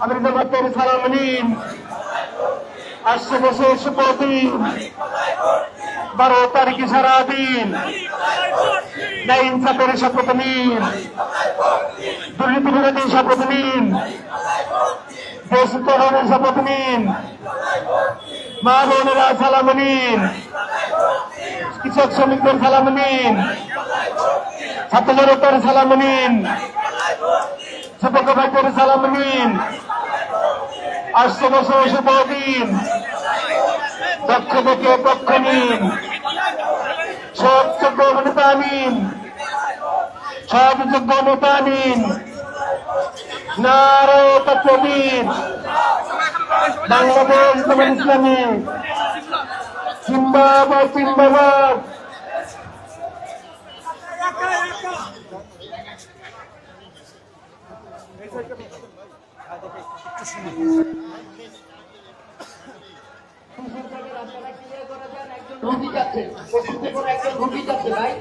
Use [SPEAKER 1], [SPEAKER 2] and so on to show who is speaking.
[SPEAKER 1] আমাদের জামাতের সালাম নিন। আসছে বছর সুপ্রদিন 12 তারিখে সারাদিন ন্যায় ইনসাফের শপথ নিন, দুর্নীতি বিরোধী শপথ নিন, দেশ উত্তরণের শপথ নিন। মা বোনেরা সালাম নিন, কৃষক শ্রমিকদের সালাম নিন, ছাত্র জনতার সালাম নিন, যুবক ভাইদের সালাম নিন। আসছে বছর সুপ্রদিন পক্ষ থেকে পক্ষ নিন, সব যোগ্য নেতা নিন, সব যোগ্য নেতা নিন। নারায়ে তাকবীর, বাংলাদেশ জামাত ইসলামী জিন্দাবাদ জিন্দাবাদ।
[SPEAKER 2] রুগী যাচ্ছে, একজন রুগী যাচ্ছে ভাই।